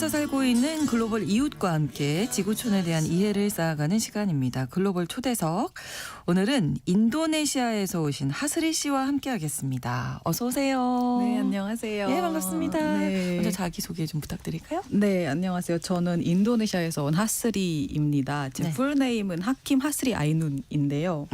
세계에서 살고 있는 글로벌 이웃과 함께 지구촌에 대한 이해를 쌓아가는 시간입니다. 글로벌 초대석. 오늘은 인도네시아에서 오신 하스리 씨와 함께하겠습니다. 어서 오세요. 네, 안녕하세요. 네, 반갑습니다. 네. 먼저 자기소개 좀 부탁드릴까요? 네, 안녕하세요. 저는 인도네시아에서 온 하스리입니다. 제 네. 풀네임은 하킴 하스리 아이눈인데요.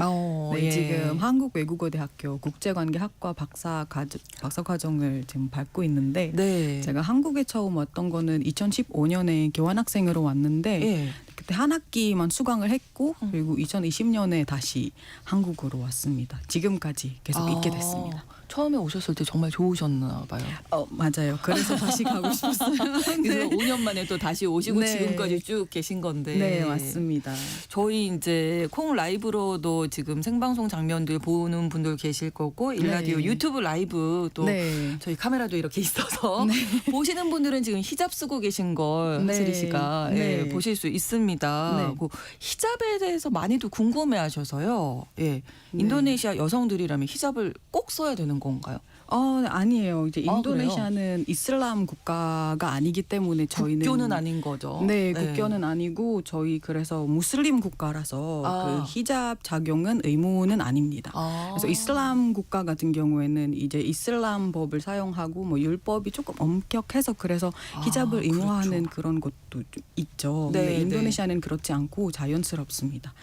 네, 예. 지금 한국외국어대학교 국제관계학과 박사과정을 지금 밟고 있는데 네. 제가 한국에 처음 왔던 거는 2015년에 교환학생으로 왔는데 예. 그때 한 학기만 수강을 했고 그리고 2020년에 다시 한국으로 왔습니다. 지금까지 계속 있게 됐습니다. 처음에 오셨을 때 정말 좋으셨나 봐요. 맞아요. 그래서 다시 가고 싶었어요. 그래서 5년 만에 또 다시 오시고 네. 지금까지 쭉 계신 건데. 네, 맞습니다. 저희 이제 콩 라이브로도 지금 생방송 장면들 보는 분들 계실 거고 일라디오 네. 유튜브 라이브 또 네. 저희 카메라도 이렇게 있어서 보시는 분들은 지금 히잡 쓰고 계신 걸 네. 하스리 씨가 예, 네. 보실 수 있습니다. 네. 그 히잡에 대해서 많이도 궁금해하셔서요. 예, 인도네시아 여성들이라면 히잡을 꼭 써야 되는 건가요? 아니에요. 이제 아, 인도네시아는 이슬람 국가가 아니기 때문에 저희는 국교는 아닌 거죠. 네, 국교는 아니고 저희 그래서 무슬림 국가라서 그 히잡 착용은 의무는 아닙니다. 그래서 이슬람 국가 같은 경우에는 이제 이슬람 법을 사용하고 뭐 율법이 조금 엄격해서 그래서 히잡을 의무화하는 그렇죠. 그런 것도 좀 있죠. 네, 근데 인도네시아는 그렇지 않고 자연스럽습니다.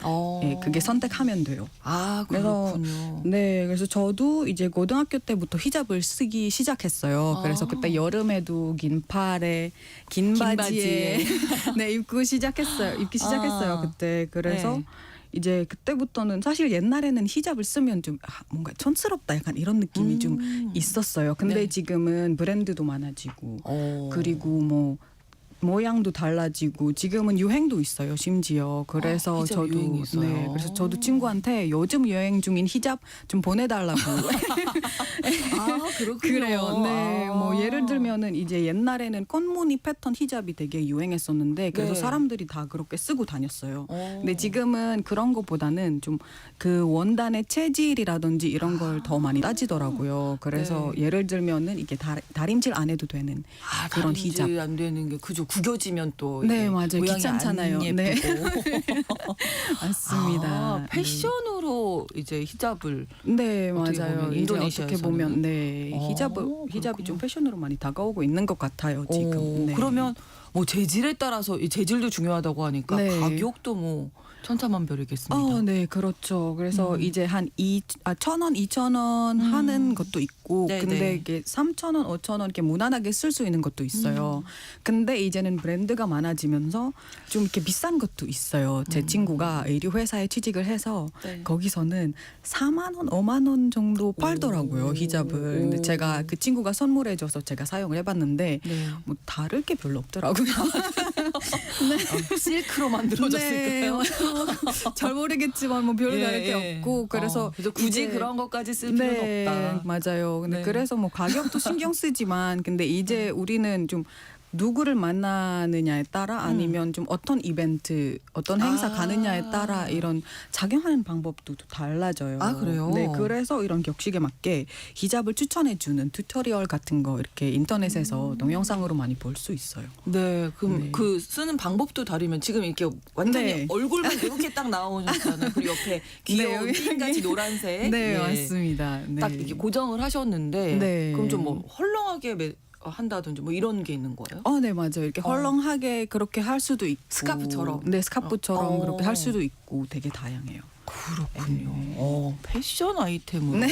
예, 그게 선택하면 돼요. 그래서 그렇군요. 네, 그래서 저도 이제 고등학교 때부터 히잡을 쓰기 시작했어요. 그래서 그때 여름에도 긴 팔에 긴 바지에 네, 입기 시작했어요. 그때. 그래서 네. 이제 그때부터는 사실 옛날에는 히잡을 쓰면 좀 뭔가 촌스럽다 약간 이런 느낌이 좀 있었어요. 근데 네. 지금은 브랜드도 많아지고 그리고 뭐 모양도 달라지고 지금은 유행도 있어요. 심지어 그래서 히잡 저도 유행이 있어요. 네, 그래서 저도 친구한테 요즘 유행 중인 히잡 좀 보내달라고 그렇군요. 그래요. 네, 뭐 예를 들면은 이제 옛날에는 꽃무늬 패턴 히잡이 되게 유행했었는데 그래서 네. 사람들이 다 그렇게 쓰고 다녔어요. 근데 지금은 그런 것보다는 좀 그 원단의 체질이라든지 이런 걸 더 많이 따지더라고요. 그래서 네. 예를 들면은 이게 다림질 안 해도 되는 그런 히잡. 안 되는 게 그죠. 구겨지면 또 네, 이게 맞아요. 모양이 귀찮잖아요. 안 네. 예쁘고. 맞습니다. 패션으로 이제 히잡을 네, 어떻게 맞아요. 보면 이제 인도네시아에서는. 어떻게 보면 네, 히잡이 그렇군요. 좀 패션으로 많이 다가오고 있는 것 같아요, 지금. 네. 그러면 뭐 재질에 따라서 이 재질도 중요하다고 하니까 네. 가격도 뭐 천차만별이겠습니다. 네, 그렇죠. 그래서 이제 한 1,000원, 2,000원 하는 것도 있고, 네, 근데 네. 이게 3,000원, 5,000원 이렇게 무난하게 쓸 수 있는 것도 있어요. 근데 이제는 브랜드가 많아지면서 좀 이렇게 비싼 것도 있어요. 제 친구가 의류 회사에 취직을 해서 네. 거기서는 4만 원, 5만 원 정도 팔더라고요, 히잡을. 근데 제가 그 친구가 선물해줘서 제가 사용을 해봤는데 네. 뭐 다를 게 별로 없더라고요. 실크로 만들어졌을까요? 네, 잘 모르겠지만 뭐 별로 다를 게 예. 없고 그래서 굳이 이제 그런 것까지 쓸 필요는 네, 없다. 맞아요. 근데 네. 그래서 뭐 가격도 신경 쓰지만 근데 이제 우리는 좀 누구를 만나느냐에 따라 아니면 좀 어떤 이벤트, 어떤 행사 가느냐에 따라 이런 작용하는 방법도 또 달라져요. 그래요? 네, 그래서 이런 격식에 맞게 히잡을 추천해주는 튜토리얼 같은 거 이렇게 인터넷에서 동영상으로 많이 볼 수 있어요. 네, 그럼 네. 그 쓰는 방법도 다르면 지금 이렇게 완전히 네. 얼굴만 이렇게 딱 나오셨잖아요. 그리고 옆에 귀여운 네. 핀같이 노란색. 네, 예. 맞습니다. 네. 딱 이렇게 고정을 하셨는데 네. 그럼 좀 뭐 헐렁하게 한다든지 뭐 이런 게 있는 거예요? 네, 맞아요. 이렇게 헐렁하게 그렇게 할 수도 있고 스카프처럼? 네, 스카프처럼 어. 그렇게 할 수도 있고 되게 다양해요. 그렇군요. 패션 아이템으로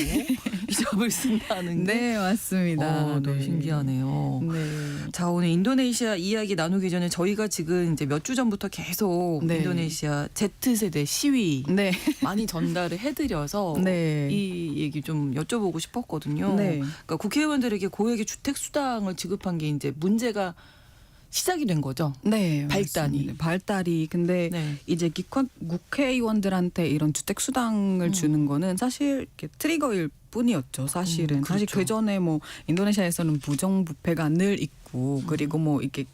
히잡을 쓴다는 게 네, 맞습니다. 너무 신기하네요. 네. 자, 오늘 인도네시아 이야기 나누기 전에 저희가 지금 이제 몇 주 전부터 계속 네. 인도네시아 Z세대 시위 네. 많이 전달을 해드려서 네. 이 얘기 좀 여쭤보고 싶었거든요. 네. 그러니까 국회의원들에게 고액의 주택 수당을 지급한 게 이제 문제가 시작이 된 거죠. 네, 발단이. 맞습니다. 발달이 근데 네. 이제 국회의원들한테 이런 주택 수당을 주는 거는 사실 이렇게 트리거일 뿐이었죠. 사실은 그렇죠. 사실 그 전에 뭐 인도네시아에서는 부정부패가 늘 있고 그리고 뭐 이렇게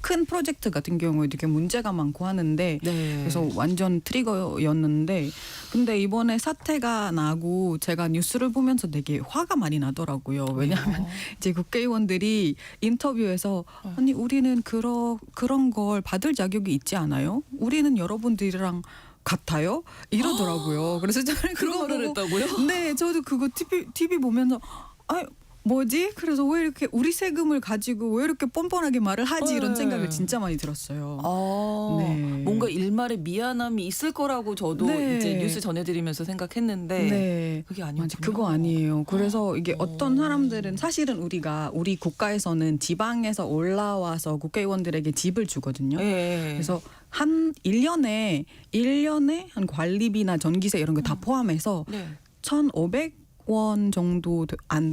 큰 프로젝트 같은 경우에 되게 문제가 많고 하는데 네. 그래서 완전 트리거였는데 근데 이번에 사태가 나고 제가 뉴스를 보면서 되게 화가 많이 나더라고요. 왜냐하면 이제 국회의원들이 인터뷰에서 아니 우리는 그런 걸 받을 자격이 있지 않아요? 우리는 여러분들이랑 같아요? 이러더라고요. 그래서 저는 그거 그거를 보고 했다고요? 네, 저도 그거 TV 보면서 아 뭐지? 그래서 왜 이렇게 우리 세금을 가지고 왜 이렇게 뻔뻔하게 말을 하지 이런 네. 생각을 진짜 많이 들었어요. 아, 네. 뭔가 일말의 미안함이 있을 거라고 저도 네. 이제 뉴스 전해드리면서 생각했는데 네. 그게 아니었군요. 맞아, 그거 아니에요. 그래서 이게 어떤 사람들은 사실은 우리 국가에서는 지방에서 올라와서 국회의원들에게 집을 주거든요. 예. 그래서 한 1년에 한 관리비나 전기세 이런 거 다 포함해서 네. 1,500원 정도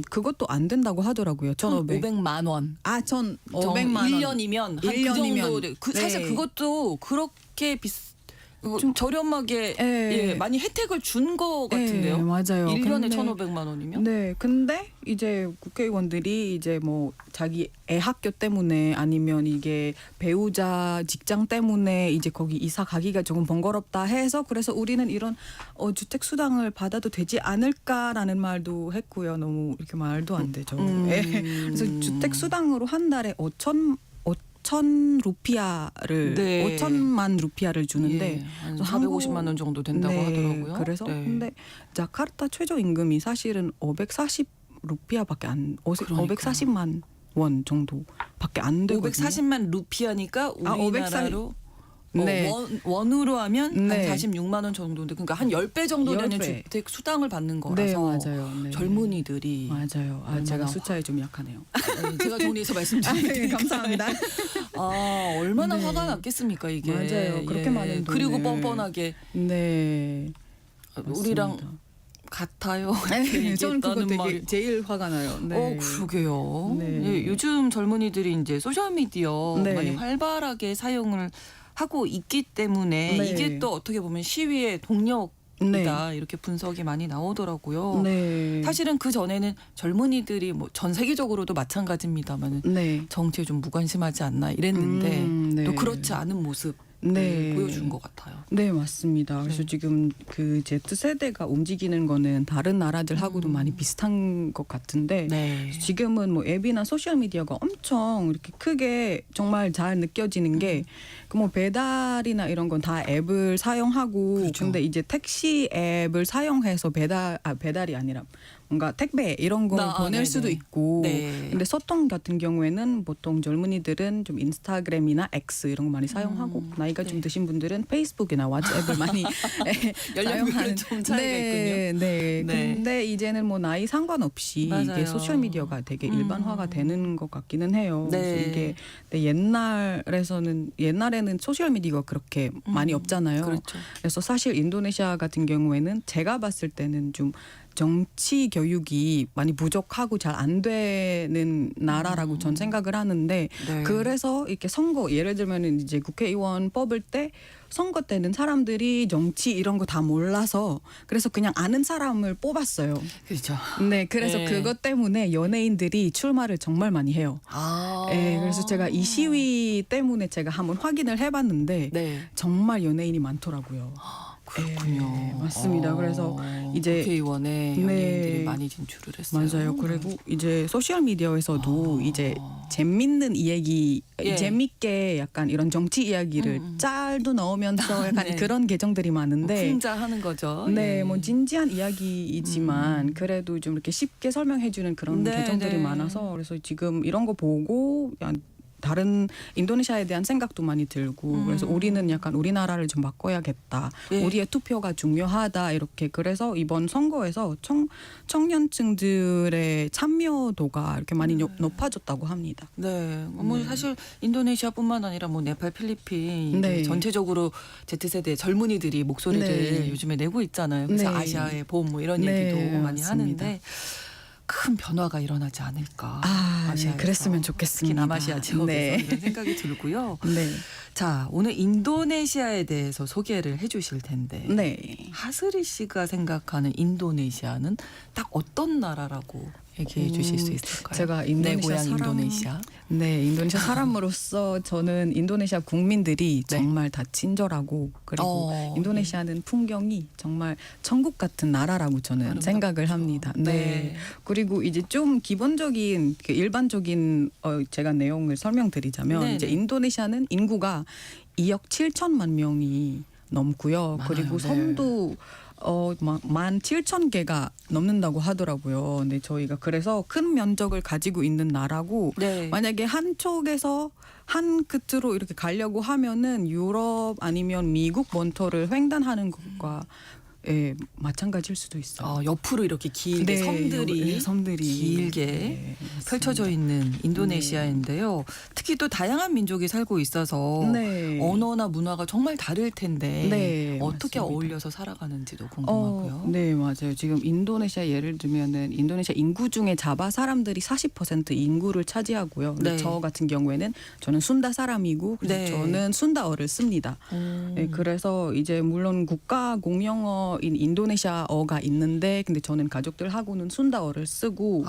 그것도 안 된다고 하더라고요. 1,500만 원. 1,500만 원. 1년이면 한 그 1년이면. 정도. 사실 네. 그것도 그렇게 좀 저렴하게 예. 많이 혜택을 준 거 같은데요. 네, 맞아요. 1년에 근데 1,500만 원이면? 네, 근데 이제 국회의원들이 이제 뭐 자기 애 학교 때문에 아니면 이게 배우자 직장 때문에 이제 거기 이사 가기가 조금 번거롭다 해서 그래서 우리는 이런 주택 수당을 받아도 되지 않을까라는 말도 했고요. 너무 이렇게 말도 안 되죠. 예. 그래서 주택 수당으로 한 달에 5천 루피아를 네. 5천만 루피아를 주는데 예, 한 그래서 450만 원 정도 된다고 네, 하더라고요. 그래서 네. 근데 자카르타 최저 임금이 사실은 540 루피아밖에 안 그러니까요. 540만 원 정도밖에 안 되거든요. 540만 루피아니까 우리나라로 네. 원으로 하면 네. 한 46만 원 정도인데 그러니까 한 10배 정도 되는 10배. 주택 수당을 받는 네, 거라서 맞아요. 네. 젊은이들이 맞아요. 아, 얼마나 제가 숫자에 좀 약하네요. 네, 제가 정리해서 아, 말씀드릴게요. 네, 감사합니다. 아, 얼마나 네. 화가 났겠습니까 이게. 맞아요. 그렇게 많은 돈을. 그리고 뻔뻔하게 네. 우리랑 맞습니다. 같아요. 네, 저는 그거 얘기했다는 되게 말이. 제일 화가 나요. 네. 그러게요. 네. 예, 요즘 젊은이들이 이제 소셜 미디어 네. 많이 활발하게 사용을 하고 있기 때문에 네. 이게 또 어떻게 보면 시위의 동력이다 네. 이렇게 분석이 많이 나오더라고요. 네. 사실은 그 전에는 젊은이들이 뭐 전 세계적으로도 마찬가지입니다만 네. 정치에 좀 무관심하지 않나 이랬는데 네. 또 그렇지 않은 모습 네. 보여준 것 같아요. 네, 맞습니다. 그래서 지금 그 Z세대가 움직이는 거는 다른 나라들하고도 많이 비슷한 것 같은데 네. 지금은 뭐 앱이나 소셜 미디어가 엄청 이렇게 크게 정말 잘 느껴지는 게 그 뭐 배달이나 이런 건 다 앱을 사용하고 그렇죠. 근데 이제 택시 앱을 사용해서 배달이 아니라 뭔가 택배 이런 걸 보낼 네네. 수도 있고 네. 근데 소통 같은 경우에는 보통 젊은이들은 좀 인스타그램이나 X 이런 거 많이 사용하고 나이가 좀 드신 분들은 페이스북이나 왓츠앱을 많이 연령별로 좀 차이가 네, 있군요. 네. 네. 근데 이제는 뭐 나이 상관없이 맞아요. 이게 소셜 미디어가 되게 일반화가 되는 것 같기는 해요. 네. 그래서 이게 근데 옛날에는 소셜 미디어가 그렇게 많이 없잖아요. 그렇죠. 그래서 사실 인도네시아 같은 경우에는 제가 봤을 때는 좀 정치 교육이 많이 부족하고 잘 안 되는 나라라고 전 생각을 하는데 네. 그래서 이렇게 선거 예를 들면은 이제 국회의원 뽑을 때 선거 때는 사람들이 정치 이런 거 다 몰라서 그래서 그냥 아는 사람을 뽑았어요. 그렇죠. 네, 그래서 네. 그것 때문에 연예인들이 출마를 정말 많이 해요. 아. 네, 그래서 제가 이 시위 때문에 제가 한번 확인을 해봤는데 네. 정말 연예인이 많더라고요. 그렇군요. 네, 맞습니다. 그래서 이제 국회의원에 네. 연예인들이 많이 진출을 했어요. 맞아요. 그리고 이제 소셜 미디어에서도 이제 재밌는 이야기, 예. 재밌게 약간 이런 정치 이야기를 짤도 넣으면서 약간 네. 그런 계정들이 많은데. 풍자하는 거죠. 네, 예. 뭐 진지한 이야기이지만 그래도 좀 이렇게 쉽게 설명해주는 그런 네, 계정들이 네. 많아서 그래서 지금 이런 거 보고 다른 인도네시아에 대한 생각도 많이 들고 그래서 우리는 약간 우리나라를 좀 바꿔야겠다. 예. 우리의 투표가 중요하다 이렇게 그래서 이번 선거에서 청년층들의 참여도가 이렇게 많이 높아졌다고 합니다. 네, 뭐 사실 인도네시아뿐만 아니라 뭐 네팔, 필리핀 네. 전체적으로 Z세대 젊은이들이 목소리를 네. 요즘에 내고 있잖아요. 그래서 네. 아시아의 봄 뭐 이런 네, 얘기도 많이 맞습니다. 하는데 큰 변화가 일어나지 않을까. 아, 네, 아시아에서. 그랬으면 특히 좋겠습니다. 남아시아 지역에서 네. 이런 생각이 들고요. 네. 자, 오늘 인도네시아에 대해서 소개를 해주실 텐데 네. 하스리 씨가 생각하는 인도네시아는 딱 어떤 나라라고 얘기해 주실 수 있을까요? 제가 내 인도네시아 고향 사람, 인도네시아. 네, 인도네시아 사람으로서 저는 인도네시아 국민들이 네. 정말 다 친절하고 그리고 인도네시아는 풍경이 정말 천국 같은 나라라고 저는 아름답죠. 생각을 합니다. 네. 네. 그리고 이제 좀 기본적인 그 일반적인 제가 내용을 설명드리자면 네네. 이제 인도네시아는 인구가 2억 7천만 명이 넘고요. 많아요. 그리고 네. 섬도 17,000개가 넘는다고 하더라고요. 근데 저희가 그래서 큰 면적을 가지고 있는 나라고 네. 만약에 한쪽에서 한 끝으로 이렇게 가려고 하면은 유럽 아니면 미국 본토를 횡단하는 것과 마찬가지일 수도 있어요. 옆으로 이렇게 길게 섬들이 길게 네, 펼쳐져 있는 인도네시아인데요. 특히 또 다양한 민족이 살고 있어서 네. 언어나 문화가 정말 다를 텐데 네, 어떻게 맞습니다. 어울려서 살아가는지도 궁금하고요. 네, 맞아요. 지금 인도네시아 예를 들면은 인도네시아 인구 중에 자바 사람들이 40% 인구를 차지하고요. 근데 네. 저 같은 경우에는 저는 순다 사람이고 그래서 네. 저는 순다어를 씁니다. 네, 그래서 이제 물론 국가 공용어인 인도네시아어가 있는데 근데 저는 가족들하고는 순다어를 쓰고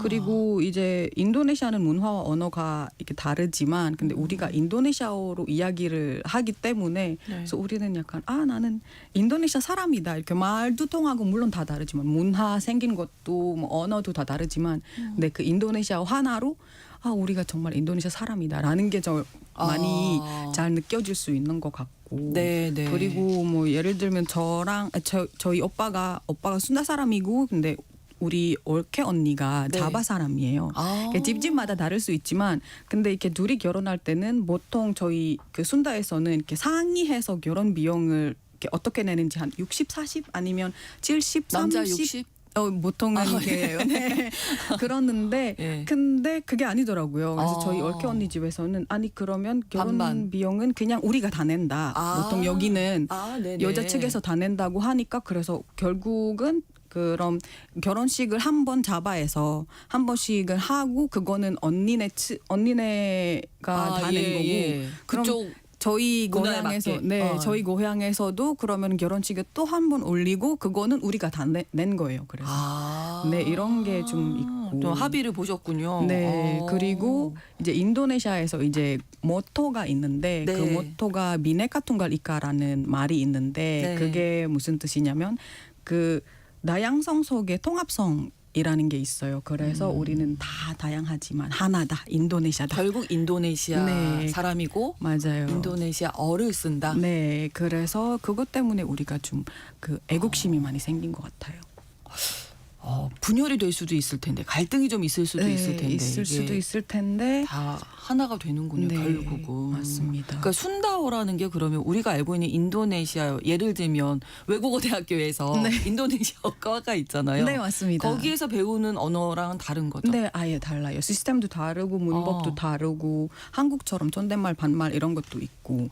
그리고 이제 인도네시아는 문화와 언어가 이렇게 다르지만 근데 우리가 인도네시아어로 이야기를 하기 때문에 그래서 우리는 약간 나는 인도네시아 사람이다 이렇게 말도 통하고 물론 다 다르지만 문화 생긴 것도 뭐 언어도 다 다르지만 근데 그 인도네시아 하나로 우리가 정말 인도네시아 사람이다라는 게 저 많이 잘 느껴질 수 있는 것 같고 네, 네. 그리고 뭐 예를 들면 저희 오빠가 순다 사람이고 근데 우리 올케 언니가 네. 자바 사람이에요. 집집마다 다를 수 있지만 근데 이렇게 둘이 결혼할 때는 보통 저희 그 순다에서는 이렇게 상의해서 결혼 비용을 이렇게 어떻게 내는지 한 60, 40 아니면 70, 남자 30 60? 보통은 이렇게 네. 그러는데 네. 근데 그게 아니더라고요. 그래서 저희 올케 언니 집에서는 아니 그러면 결혼 반반. 비용은 그냥 우리가 다 낸다. 보통 여기는 네네. 여자 측에서 다 낸다고 하니까 그래서 결국은 그럼 결혼식을 한 번 자바해서 한 번씩을 하고 그거는 언니네가 다 낸 거고 그럼 그쪽 저희 문화에 고향에서 맞게. 저희 고향에서도 그러면 결혼식에 또 한 번 올리고 그거는 우리가 다 낸 거예요. 그래서 네 이런 게 좀 있고 좀 합의를 보셨군요. 네 그리고 이제 인도네시아에서 이제 모토가 있는데 네. 그 모토가 비네카 퉁갈 이카라는 말이 있는데 네. 그게 무슨 뜻이냐면 그 다양성 속의 통합성이라는 게 있어요. 그래서 우리는 다 다양하지만 하나다. 인도네시아다. 결국 인도네시아 네. 사람이고 맞아요. 인도네시아어를 쓴다. 네, 그래서 그것 때문에 우리가 좀 그 애국심이 많이 생긴 것 같아요. 분열이 될 수도 있을 텐데 갈등이 좀 있을 수도 있을 텐데 있을 이게 수도 있을 텐데 다 하나가 되는군요. 네, 결국은. 맞습니다. 그러니까 순다어라는 게 그러면 우리가 알고 있는 인도네시아 예를 들면 외국어 대학교에서 인도네시아어과가 있잖아요. 네, 맞습니다. 거기에서 배우는 언어랑은 다른 거죠. 네, 아예 달라요. 시스템도 다르고 문법도 다르고 한국처럼 존댓말 반말 이런 것도 있고.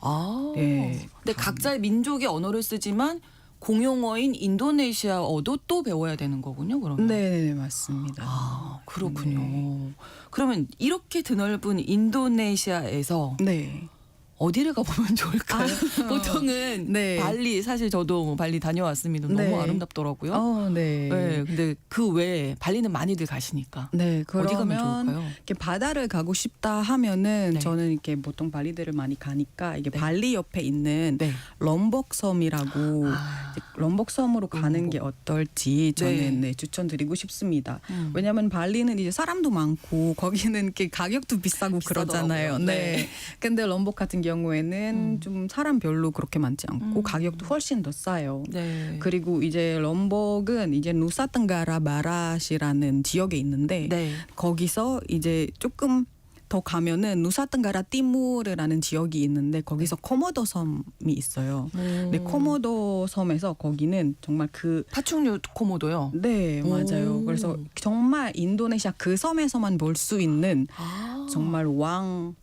네, 근데 각자의 민족의 언어를 쓰지만 공용어인 인도네시아어도 또 배워야 되는 거군요. 그러면. 네, 맞습니다. 그렇군요. 네. 그러면 이렇게 드넓은 인도네시아에서 네. 어디를 가보면 좋을까요? 보통은 네. 발리 사실 저도 발리 다녀왔습니다. 네. 너무 아름답더라고요. 네. 네, 근데 그 외에 발리는 많이들 가시니까 네, 어디 가면 그러면 좋을까요? 이렇게 바다를 가고 싶다 하면은 네. 저는 이렇게 보통 발리들을 많이 가니까 이게 발리 옆에 있는 네. 럼복섬이라고 이제 럼복섬으로 가는 게 어떨지 저는 네, 추천드리고 싶습니다. 왜냐하면 발리는 이제 사람도 많고 거기는 이렇게 가격도 비싸고 그러잖아요. 비싸더라고요. 네. 근데 럼복 같은 경우에는 좀 사람 별로 그렇게 많지 않고 가격도 훨씬 더 싸요. 네. 그리고 이제 럼복은 이제 누사탕가라 마라시라는 지역에 있는데 네. 거기서 이제 조금 더 가면은 누사탕가라 티무르라는 지역이 있는데 거기서 코모도 섬이 있어요. 근데 코모도 섬에서 거기는 정말 그 파충류 코모도요. 네, 맞아요. 그래서 정말 인도네시아 그 섬에서만 볼 수 있는 정말 왕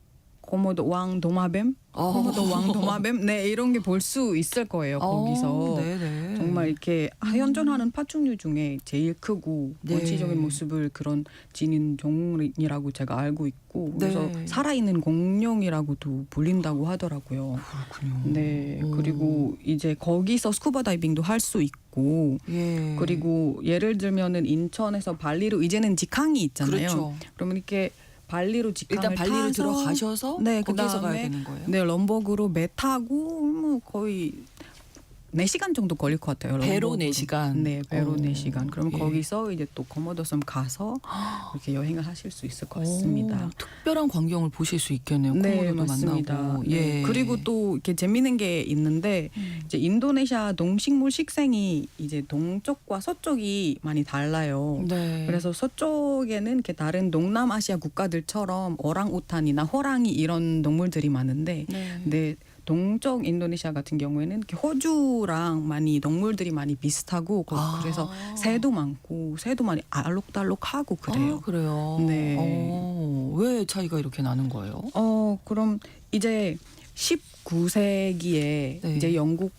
코모도 왕 도마뱀, 코모도 왕 도마뱀, 네 이런 게 볼 수 있을 거예요 거기서. 네네. 정말 이렇게 현존하는 파충류 중에 제일 크고 네. 원시적인 모습을 그런 지닌 종이라고 제가 알고 있고 그래서 네. 살아있는 공룡이라고도 불린다고 하더라고요. 그렇군요. 네, 그리고 이제 거기서 스쿠버 다이빙도 할 수 있고 예. 그리고 예를 들면은 인천에서 발리로 이제는 직항이 있잖아요. 그렇죠. 그러면 이렇게 발리로 직항을 일단 발리로 타서 들어가셔서 네, 거기서 그다음에 가야 되는 거예요. 네, 럼버그로 배 타고 뭐 거의 4시간 정도 걸릴 것 같아요. 배로 럼버그로. 4시간. 네, 배로 4시간. 그러면 예. 거기서 이제 또 거모도 섬 가서 이렇게 여행을 하실 수 있을 것 같습니다. 특별한 광경을 보실 수 있겠네요. 네, 코모도도 맞습니다. 만나고. 네. 예. 그리고 또 이렇게 재미있는 게 있는데 이제 인도네시아 동식물 식생이 이제 동쪽과 서쪽이 많이 달라요. 네. 그래서 서쪽에는 이렇게 다른 동남아시아 국가들처럼 어랑우탄이나 호랑이 이런 동물들이 많은데 네. 네, 동쪽 인도네시아 같은 경우에는 이렇게 호주랑 많이 동물들이 많이 비슷하고 그래서 새도 많고 새도 많이 알록달록하고 그래요. 아, 그래요. 네. 왜 차이가 이렇게 나는 거예요? 그럼 이제 19세기에 네. 이제 영국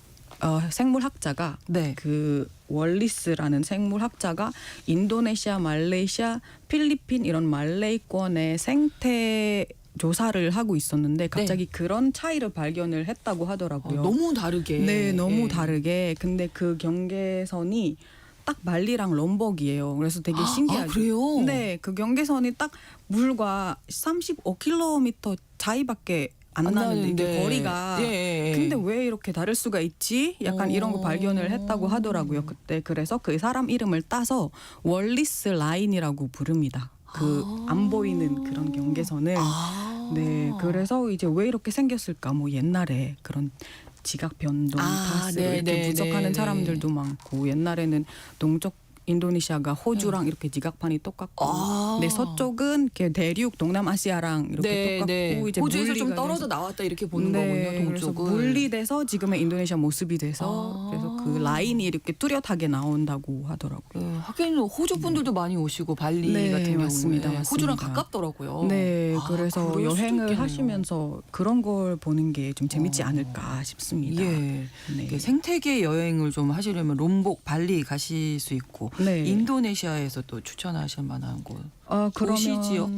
생물학자가 네. 그 월리스라는 생물학자가 인도네시아, 말레이시아, 필리핀 이런 말레이권의 생태 조사를 하고 있었는데 갑자기 그런 차이를 발견을 했다고 하더라고요. 너무 다르게. 네, 너무 예. 다르게. 근데 그 경계선이 딱 말리랑 럼벅이에요. 그래서 되게 신기하죠. 아, 그래요? 네, 그 경계선이 딱 물과 35km 차이밖에 안 나는데 이게 거리가. 예. 근데 왜 이렇게 다를 수가 있지? 약간 이런 거 발견을 했다고 하더라고요. 그때 그래서 그 사람 이름을 따서 월리스 라인이라고 부릅니다. 그 안 보이는 그런 경계선을. 네, 그래서 이제 왜 이렇게 생겼을까? 뭐 옛날에 그런 지각 변동, 다스로 이렇게 분석하는 사람들도 많고 옛날에는 동쪽 인도네시아가 호주랑 이렇게 지각판이 똑같고, 네 서쪽은 이렇게 대륙 동남아시아랑 이렇게 똑같고 이제 호주에서 좀 분리가 떨어져 돼서 나왔다 이렇게 보는 네, 거군요. 그래서 동쪽은. 분리돼서 지금의 인도네시아 모습이 돼서 그래서 그 라인이 이렇게 뚜렷하게 나온다고 하더라고요. 네, 하긴 호주 분들도 많이 오시고 발리 네, 같은 경우에 맞습니다. 호주랑 맞습니다. 가깝더라고요. 네, 그래서 그럴 수도 여행을 있겠네요. 하시면서 그런 걸 보는 게 좀 재밌지 않을까 싶습니다. 예. 네. 이게 생태계 여행을 좀 하시려면 롬복, 발리 가실 수 있고 네. 인도네시아에서 또 추천하실 만한 곳. 도시지요?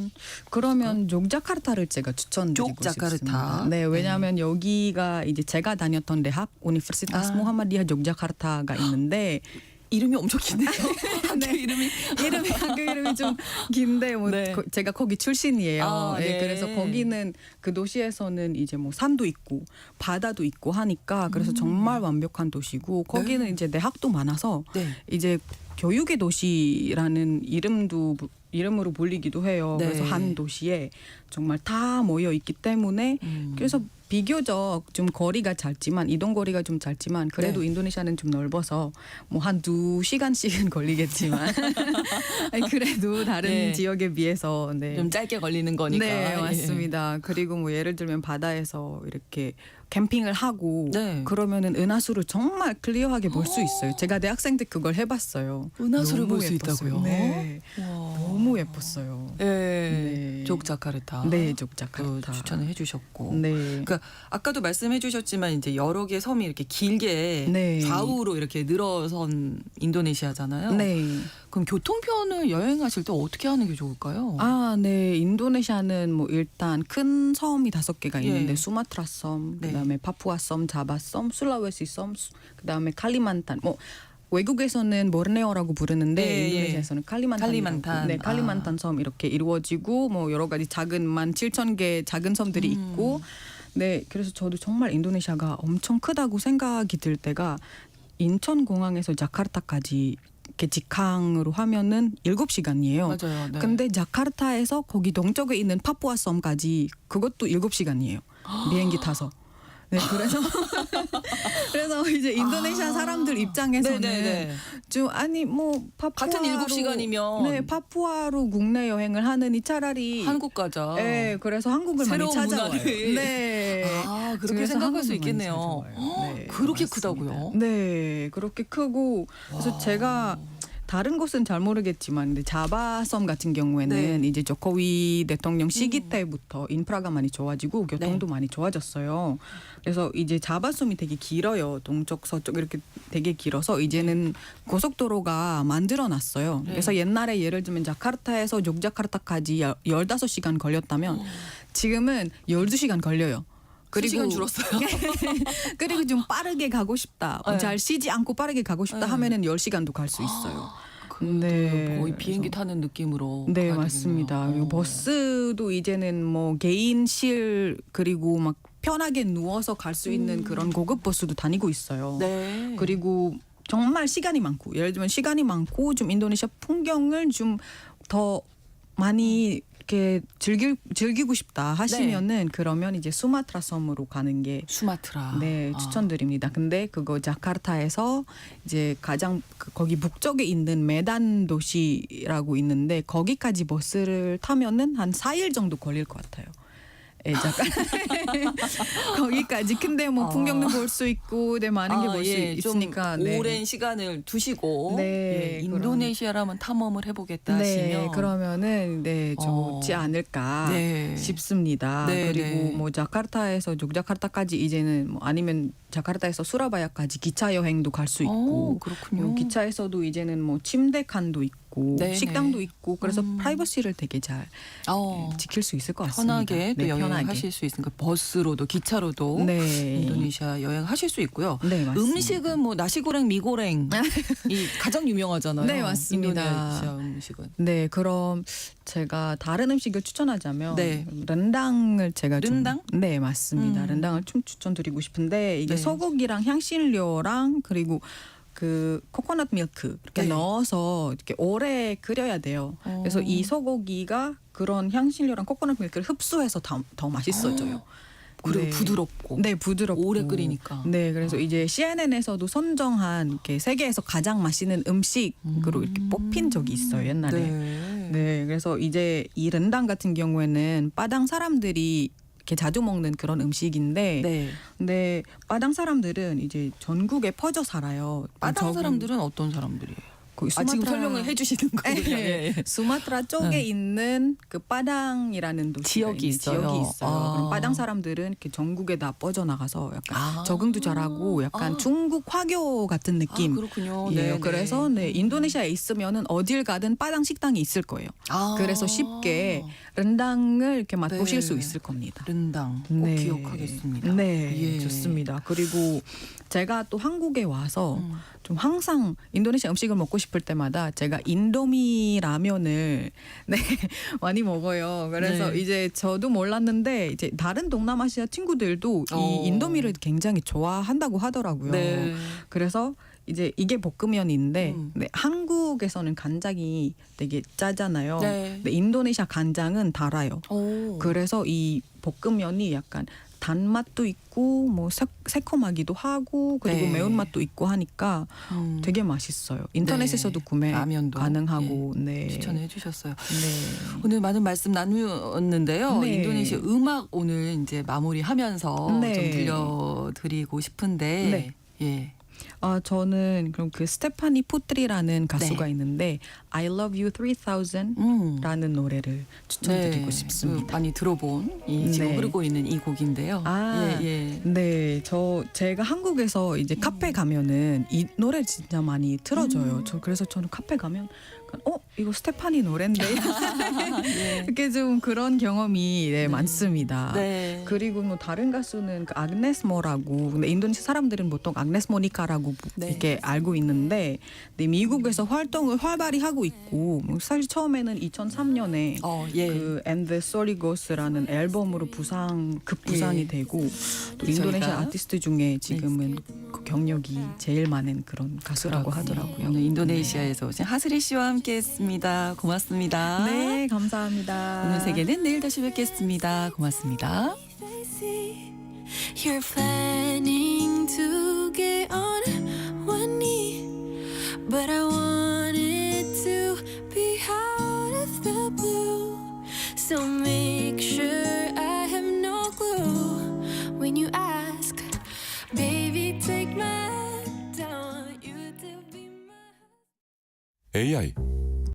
그러면 족자카르타를 제가 추천드리고 족자카르타. 싶습니다. 네, 왜냐하면 여기가 이제 제가 다녔던 대학 우니버시타스 모하마디아 족자카르타가 있는데 이름이 엄청 기네요. 학교 이름이. 학교 이름이 좀 긴데 뭐 네. 제가 거기 출신이에요. 아, 네, 네. 그래서 거기는 그 도시에서는 이제 뭐 산도 있고 바다도 있고 하니까 그래서 정말 완벽한 도시고 거기는 이제 대학도 많아서 네. 이제 교육의 도시라는 이름으로 불리기도 해요. 네. 그래서 한 도시에 정말 다 모여 있기 때문에 그래서 비교적 좀 거리가 짧지만 이동 거리가 좀 짧지만 그래도 네. 인도네시아는 좀 넓어서 뭐 한 2시간씩은 걸리겠지만 아니, 그래도 다른 네. 지역에 비해서 네. 좀 짧게 걸리는 거니까. 네, 맞습니다. 그리고 뭐 예를 들면 바다에서 이렇게 캠핑을 하고 네. 그러면은 은하수를 정말 클리어하게 볼 수 있어요. 제가 대학생 때 그걸 해봤어요. 은하수를 너무 볼 수 예뻤어요. 있다고요? 네, 와. 너무 예뻤어요. 예. 네. 족자카르타. 네, 또 족자카르타. 추천을 해주셨고. 네. 그러니까 아까도 말씀해주셨지만 이제 여러 개 섬이 이렇게 길게 네. 좌우로 이렇게 늘어선 인도네시아잖아요. 네. 그럼 교통편을 여행하실 때 어떻게 하는 게 좋을까요? 아, 네. 인도네시아는 뭐 일단 큰 섬이 5개가 있는데 예. 수마트라 섬, 네. 그다음에 파푸아 섬, 자바 섬, 술라웨시 섬, 그다음에 칼리만탄. 뭐 외국에서는 보르네오라고 부르는데 예, 인도네시아에서는 칼리만탄. 칼리만탄. 네, 칼리만탄 섬 이렇게 이루어지고 뭐 여러 가지 작은 17,000개 작은 섬들이 있고 네, 그래서 저도 정말 인도네시아가 엄청 크다고 생각이 들 때가 인천공항에서 자카르타까지 이렇게 직항으로 하면은 7시간이에요. 맞아요. 네. 근데 자카르타에서 거기 동쪽에 있는 파푸아 섬까지 그것도 7시간이에요. 비행기 타서. 네, 그래서 이제 인도네시아 사람들 입장에서는 네네네. 좀 아니 뭐 파푸아로 같은 7시간이면 네, 파푸아로 국내 여행을 하느니 차라리 한국 가자. 네, 그래서 한국을 많이 새로운 찾아와요. 문화를. 네. 아, 그렇게 그래서 생각할 수 한국을 많이 있겠네요. 찾아와요. 네, 그렇게 맞습니다. 크다고요? 네, 그렇게 크고 그래서 제가 다른 곳은 잘 모르겠지만 근데 자바섬 같은 경우에는 네. 이제 조코위 대통령 시기 때부터 인프라가 많이 좋아지고 교통도 많이 좋아졌어요. 그래서 이제 자바섬이 되게 길어요. 동쪽 서쪽 이렇게 되게 길어서 이제는 고속도로가 만들어놨어요. 네. 그래서 옛날에 예를 들면 자카르타에서 욕자카르타까지 15시간 걸렸다면 지금은 12시간 걸려요. 그리고 시간 줄었어요. 그리고 좀 빠르게 가고 싶다. 네. 잘 쉬지 않고 빠르게 가고 싶다 네. 하면은 10시간도 갈 수 있어요. 네. 거의 비행기 타는 느낌으로. 네, 가야 맞습니다. 되겠네요. 그리고 버스도 이제는 뭐 개인실 그리고 막 편하게 누워서 갈 수 있는 그런 고급 버스도 다니고 있어요. 네. 그리고 정말 시간이 많고 예를 들면 시간이 많고 좀 인도네시아 풍경을 좀 더 많이 이렇게 즐기고 싶다 하시면은 그러면 이제 수마트라 섬으로 가는 게 수마트라. 네, 추천드립니다. 근데 그거 자카르타에서 이제 가장 거기 북쪽에 있는 메단 도시라고 있는데 거기까지 버스를 타면은 한 4일 정도 걸릴 것 같아요. 예, 잠깐 거기까지. 근데 뭐 풍경도 볼 수 있고, 네, 많은 게 볼 수 있으니까 좀 네. 오랜 시간을 두시고 네, 예, 인도네시아라면 탐험을 해보겠다 네, 하시면 그러면은 네 좋지 않을까 네. 싶습니다. 네, 그리고 네. 뭐 자카르타에서 욕자카르타까지 이제는 뭐 아니면 자카르타에서 수라바야까지 기차 여행도 갈 수 있고, 그렇군요. 기차에서도 이제는 뭐 침대 칸도 있고 네, 식당도 네. 있고 그래서 프라이버시를 되게 잘 지킬 수 있을 것 같습니다. 편하게 또 네, 여행하실 수 있으니까 버스로도 기차로도 네. 인도네시아 여행하실 수 있고요. 네, 맞습니다. 음식은 뭐 나시고랭, 미고랭 이 가장 유명하잖아요. 네, 맞습니다. 인도네시아 음식은. 네, 그럼 제가 다른 음식을 추천하자면 네. 른당을 제가 른당? 네, 맞습니다. 른당을 좀 추천드리고 싶은데 이게 네. 소고기랑 향신료랑 그리고 그 코코넛 밀크 이렇게 네. 넣어서 이렇게 오래 끓여야 돼요. 그래서 이 소고기가 그런 향신료랑 코코넛 밀크를 흡수해서 더 맛있어져요. 그리고 네. 부드럽고. 네, 부드럽고 오래 끓이니까. 네, 그래서 이제 CNN에서도 선정한 이렇게 세계에서 가장 맛있는 음식으로 이렇게 뽑힌 적이 있어요, 옛날에. 네. 네, 그래서 이제 이 른당 같은 경우에는 빠당 사람들이 이렇게 자주 먹는 그런 음식인데, 네. 근데 빠당 사람들은 이제 전국에 퍼져 살아요. 빠당 사람들은 어떤 사람들이에요? 거기 지금 설명을 해주시는 거군요. 예. 예. 수마트라 쪽에 네. 있는 그 빠당이라는 지역이 있어요. 지역이 있어요. 아. 그럼 빠당 사람들은 이렇게 전국에 다 뻗어 나가서 약간 아. 적응도 잘하고 약간 중국 화교 같은 느낌. 아, 그렇군요. 예, 네, 그래서 네, 인도네시아에 있으면은 어딜 가든 빠당 식당이 있을 거예요. 아. 그래서 쉽게 른당을 이렇게 맛보실 네. 수 있을 겁니다. 른당 꼭 네. 기억하겠습니다. 네, 예. 좋습니다. 그리고 제가 또 한국에 와서 음. 좀 항상 인도네시아 음식을 먹고 싶을 때마다 제가 인도미 라면을 네, 많이 먹어요. 그래서 네. 이제 저도 몰랐는데 이제 다른 동남아시아 친구들도 이 인도미를 굉장히 좋아한다고 하더라고요. 네. 그래서 이제 이게 볶음면인데 음. 네, 한국에서는 간장이 되게 짜잖아요. 네. 근데 인도네시아 간장은 달아요. 오. 그래서 이 볶음면이 약간 단맛도 있고 뭐 새콤하기도 하고 그리고 네. 매운맛도 있고 하니까 되게 맛있어요. 인터넷에서도 네. 구매 라면도 가능하고 네. 추천해 주셨어요. 네. 오늘 많은 말씀 나누었는데요. 네. 인도네시아 음악 오늘 이제 마무리하면서 네. 좀 들려드리고 싶은데 예. 저는 그럼 그 스테파니 포트리라는 가수가 네. 있는데 I Love You 3000라는 노래를 추천드리고 싶습니다. 많이 들어본 이 지금 네. 흐르고 있는 이 곡인데요. 아, 예. 네, 제가 한국에서 이제 카페 가면은 이 노래 진짜 많이 틀어줘요. 그래서 저는 카페 가면 이거 스테파니 노래인데 이렇게 좀 그런 경험이 많습니다. 네. 그리고 뭐 다른 가수는 그 아그네스 모라고, 근데 인도네시아 사람들은 보통 아그네스 모니카라고 네. 이렇게 알고 있는데, 네, 미국에서 활동을 활발히 하고 있고, 뭐 사실 처음에는 2003년에 예. 그 And the Story Goes라는 앨범으로 급부상이 예. 되고, 또 인도네시아 저희가 아티스트 중에 지금은 그 경력이 제일 많은 그런 가수라고 하더라고요. 오늘 인도네시아에서 오신 하스리 씨와 함께했습니다. 고맙습니다. 네, 감사합니다. 오늘 세계는 내일 다시 뵙겠습니다. 고맙습니다. You're planning to get on one knee, but I want it to be out of the blue. So make sure I have no clue when you ask, baby, take my hand, I want you to be my. AI